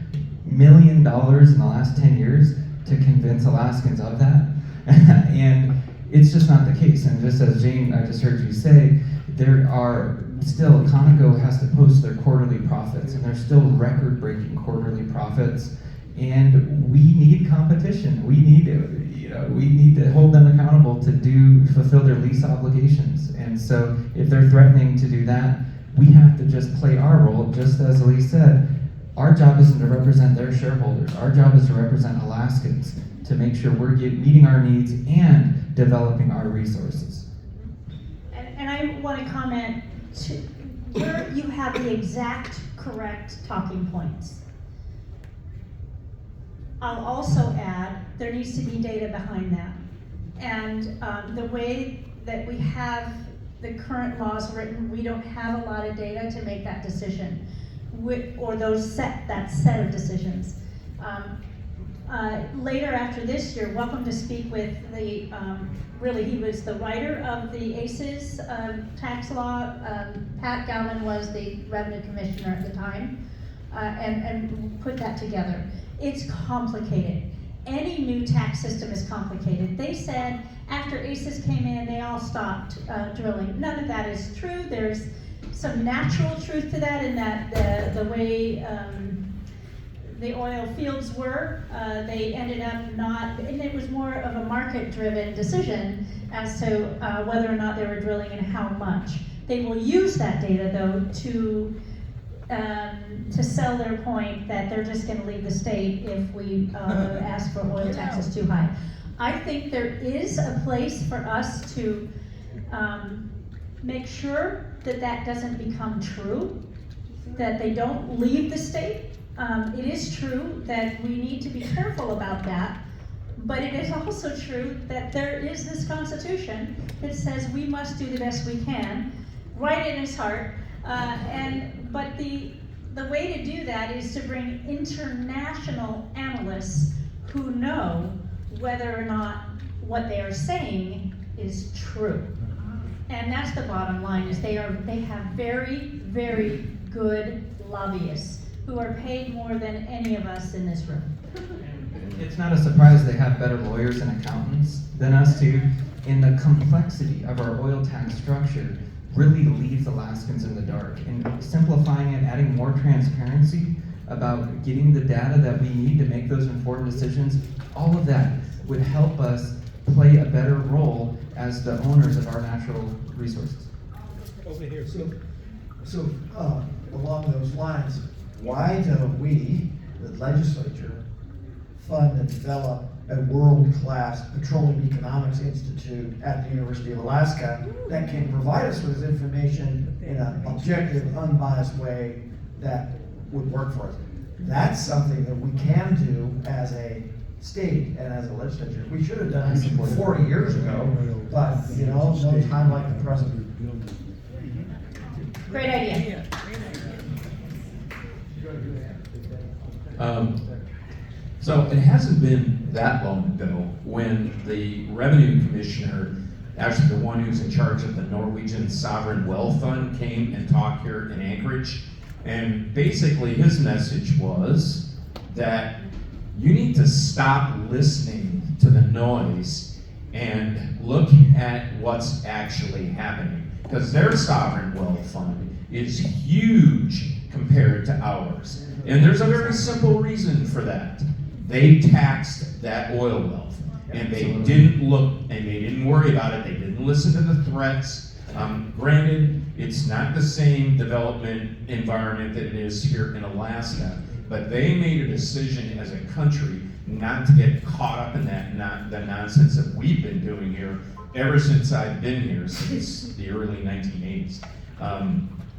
million in the last 10 years to convince Alaskans of that. And it's just not the case. And just as Jane, I just heard you say, there are still, Conoco has to post their quarterly profits, and they're still record-breaking quarterly profits. And we need competition. We need to hold them accountable to fulfill their lease obligations. And so if they're threatening to do that, we have to just play our role. Just as Alyse said, our job isn't to represent their shareholders. Our job is to represent Alaskans, to make sure we're meeting our needs and developing our resources. And I want to comment where you have the exact correct talking points. I'll also add, there needs to be data behind that. And the way that we have the current laws written, we don't have a lot of data to make that decision, or that set of decisions. Later after this year, welcome to speak with the, he was the writer of the ACES tax law. Pat Galvin was the revenue commissioner at the time, and put that together. It's complicated. Any new tax system is complicated. They said after ACES came in, they all stopped drilling. None of that is true. There's some natural truth to that, in that the way the oil fields were, they ended up not, and it was more of a market-driven decision as to whether or not they were drilling and how much. They will use that data, though, to sell their point that they're just going to leave the state if we ask for oil taxes too high. I think there is a place for us to make sure that that doesn't become true, that they don't leave the state. It is true that we need to be careful about that, but it is also true that there is this Constitution that says we must do the best we can, right in his heart, but the way to do that is to bring international analysts who know whether or not what they are saying is true. And that's the bottom line, is they have very, very good lobbyists who are paid more than any of us in this room. It's not a surprise they have better lawyers and accountants than us too. And the complexity of our oil tax structure really leaves Alaskans in the dark. And simplifying it, adding more transparency about getting the data that we need to make those informed decisions, all of that would help us play a better role as the owners of our natural resources. Over here. So along those lines, why don't we, the legislature, fund and develop a world-class petroleum economics institute at the University of Alaska that can provide us with this information in an objective, unbiased way that would work for us? That's something that we can do as a state and as a legislature. We should have done it 40 years ago, but no time like the present. Great idea. So it hasn't been that long ago when the revenue commissioner, actually the one who's in charge of the Norwegian Sovereign Wealth Fund, came and talked here in Anchorage. And basically his message was that you need to stop listening to the noise and look at what's actually happening. Because their sovereign wealth fund is huge compared to ours. And there's a very simple reason for that. They taxed that oil wealth, and they didn't look, and they didn't worry about it. They didn't listen to the threats. Granted, it's not the same development environment that it is here in Alaska, but they made a decision as a country not to get caught up in the nonsense that we've been doing here ever since I've been here, since the early 1980s.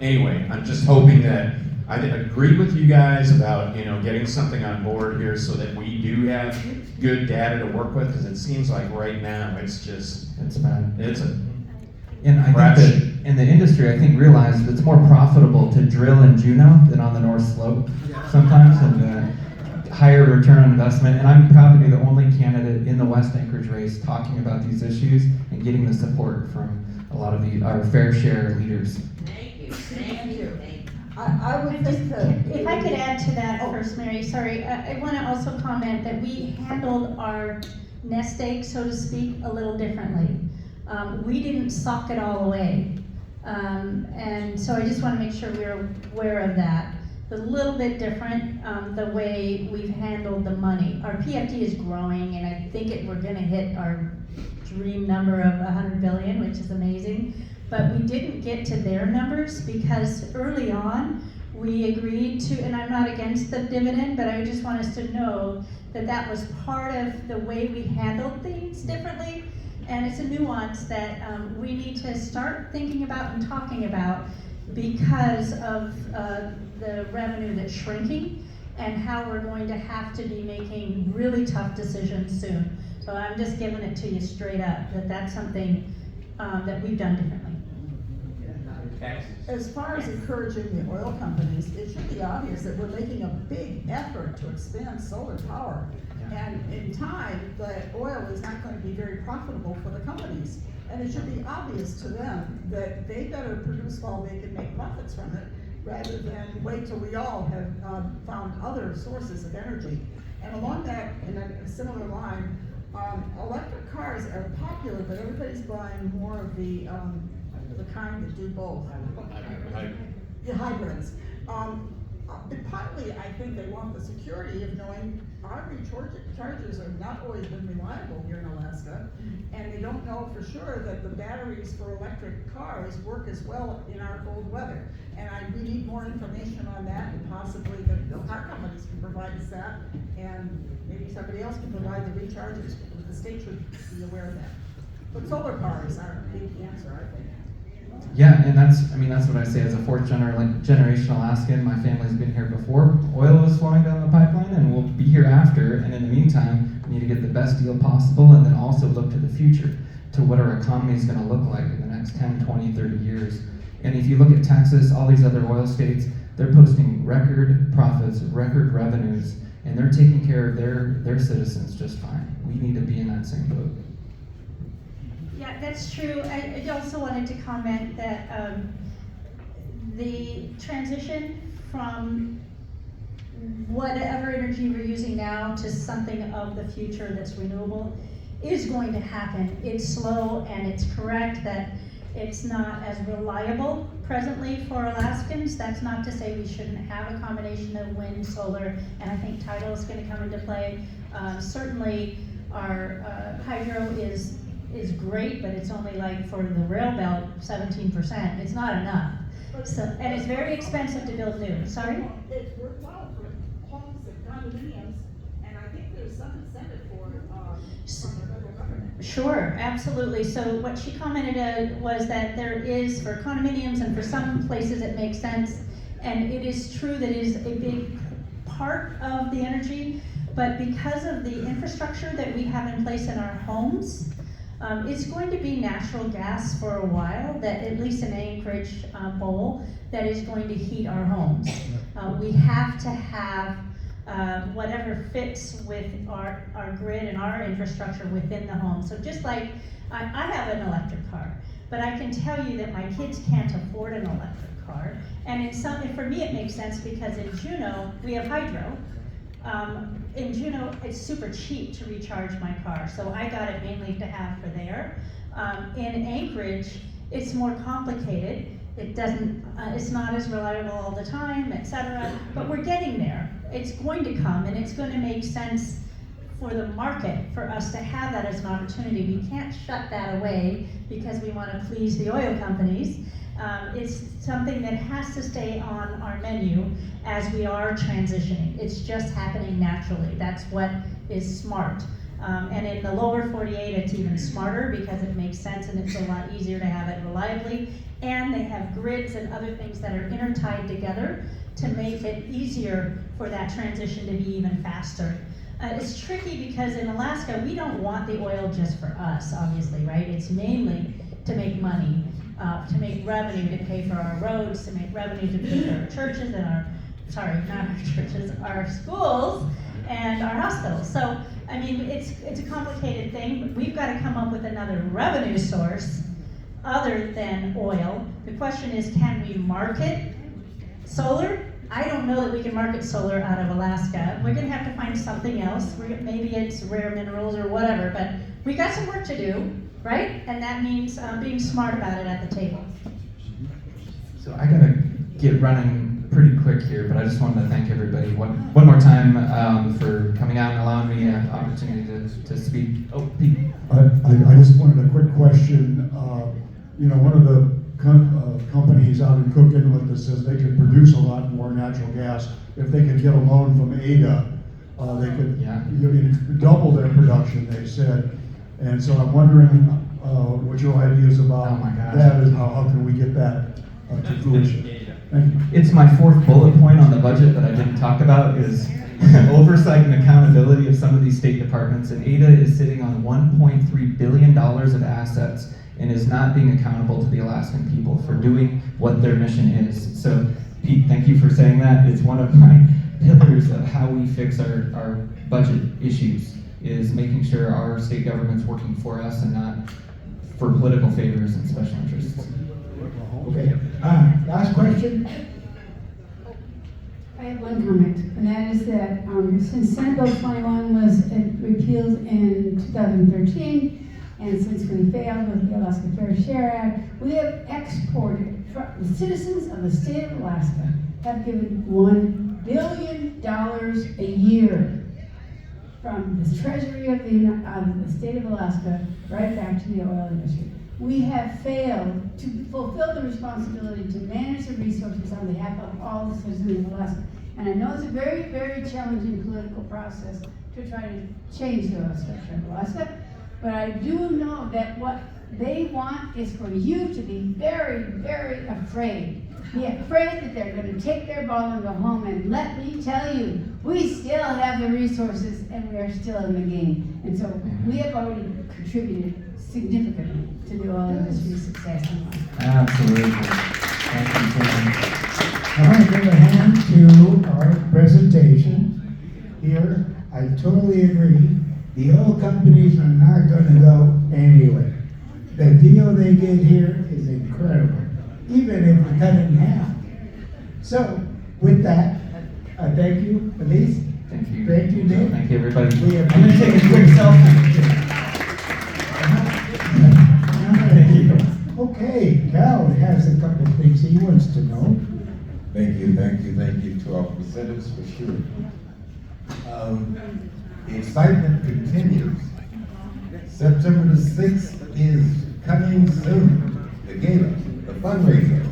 Anyway, I'm just hoping that I agree with you guys about getting something on board here so that we do have good data to work with, because it seems like right now it's bad. It's a And I think crap that shoot. in the industry, I think, realized it's more profitable to drill in Juneau than on the North Slope sometimes, and higher return on investment. And I'm proud to be the only candidate in the West Anchorage race talking about these issues and getting the support from a lot of our fair share leaders. Thank you, thank you. I would think that. If I could add to that first, Mary, sorry, I want to also comment that we handled our nest egg, so to speak, a little differently. We didn't sock it all away. And so I just want to make sure we're aware of that. It's a little bit different, the way we've handled the money. Our PFD is growing, and I think we're going to hit our dream number of 100 billion, which is amazing. But we didn't get to their numbers because early on we agreed to, and I'm not against the dividend, but I just want us to know that that was part of the way we handled things differently. And it's a nuance that we need to start thinking about and talking about because of the revenue that's shrinking and how we're going to have to be making really tough decisions soon. So I'm just giving it to you straight up, that that's something that we've done differently. As far as encouraging the oil companies, it should be obvious that we're making a big effort to expand solar power. And in time, the oil is not going to be very profitable for the companies. And it should be obvious to them that they better produce while they can make profits from it, rather than wait till we all have found other sources of energy. And along that, in a similar line, electric cars are popular, but everybody's buying more of the kind that do both. Yeah, hybrids. Partly, I think they want the security of knowing our rechargers have not always been reliable here in Alaska, and they don't know for sure that the batteries for electric cars work as well in our cold weather. And we need more information on that, and possibly the car companies can provide us that, and maybe somebody else can provide the rechargers. The state should be aware of that. But solar cars are a big answer, I think. Yeah, and that's what I say as a fourth generation Alaskan. My family's been here before oil was flowing down the pipeline, and we'll be here after. And in the meantime, we need to get the best deal possible, and then also look to the future, to what our economy is going to look like in the next 10, 20, 30 years. And if you look at Texas, all these other oil states, they're posting record profits, record revenues, and they're taking care of their citizens just fine. We need to be in that same boat. Yeah, that's true. I also wanted to comment that the transition from whatever energy we're using now to something of the future that's renewable is going to happen. It's slow, and it's correct that it's not as reliable presently for Alaskans. That's not to say we shouldn't have a combination of wind, solar, and I think tidal is going to come into play. Certainly our hydro is great, but it's only like for the rail belt 17%. It's not enough. So, and it's very expensive to build new. Sorry? It's worthwhile for homes and condominiums, and I think there's some incentive for it from the federal government. Sure, absolutely. So what she commented was that there is, for condominiums and for some places it makes sense, and it is true that it is a big part of the energy, but because of the infrastructure that we have in place in our homes, it's going to be natural gas for a while, that at least in Anchorage bowl, that is going to heat our homes. We have to have whatever fits with our grid and our infrastructure within the home. So just like, I have an electric car, but I can tell you that my kids can't afford an electric car. And for me it makes sense because in Juneau, we have hydro. In Juneau, it's super cheap to recharge my car, so I got it mainly to have for there. In Anchorage, it's more complicated. It's not as reliable all the time, etc. But we're getting there. It's going to come, and it's going to make sense for the market for us to have that as an opportunity. We can't shut that away because we want to please the oil companies. It's something that has to stay on our menu as we are transitioning. It's just happening naturally. That's what is smart. And in the lower 48, it's even smarter because it makes sense and it's a lot easier to have it reliably. And they have grids and other things that are intertied together to make it easier for that transition to be even faster. It's tricky because in Alaska, we don't want the oil just for us, obviously, right? It's mainly to make money. to make revenue to pay for our roads, to make revenue to pay for our churches and not our churches, our schools and our hospitals. So, I mean, it's a complicated thing, but we've got to come up with another revenue source other than oil. The question is, can we market solar? I don't know that we can market solar out of Alaska. We're gonna have to find something else. Maybe it's rare minerals or whatever, but we got some work to do, right? And that means being smart about it at the table. So I gotta get running pretty quick here, but I just wanted to thank everybody one more time for coming out and allowing me an opportunity to speak. Oh, Pete. I just wanted a quick question. One of the companies out in Cook Inlet that says they could produce a lot more natural gas if they could get a loan from Ada. They could double their production, they said. And so I'm wondering what your ideas about that is. How can we get that to fruition? Thank you. It's my fourth bullet point on the budget that I didn't talk about is oversight and accountability of some of these state departments. And Ada is sitting on $1.3 billion of assets and is not being accountable to the Alaskan people for doing what their mission is. So, Pete, thank you for saying that. It's one of my pillars of how we fix our budget issues, is making sure our state government's working for us and not for political favors and special interests. Okay, last question? I have one comment, and that is that since Senate Bill 21 was repealed in 2013, and since we failed with the Alaska Fair Share Act, we have exported, the citizens of the state of Alaska have given $1 billion a year from the treasury of the state of Alaska right back to the oil industry. We have failed to fulfill the responsibility to manage the resources on behalf of all the citizens of Alaska. And I know it's a very, very challenging political process to try to change the oil structure of Alaska, but I do know that what they want is for you to be very, very afraid. Be afraid that they're going to take their ball and go home, and let me tell you, we still have the resources and we are still in the game. And so we have already contributed significantly to the oil industry's success in Alaska. Absolutely. Thank you so much. I want to give a hand to our presentation here. I totally agree. The oil companies are not going to go anywhere. The deal they get here is incredible, even if we cut it in half. So, with that, thank you, Alyse. Thank you. Thank you, Nick. Thank you, everybody. We I'm going to take a quick selfie. Okay, Cal has a couple of things he wants to know. Thank you to our presenters for sure. The excitement continues. September the 6th is coming soon. The gala, the fundraiser.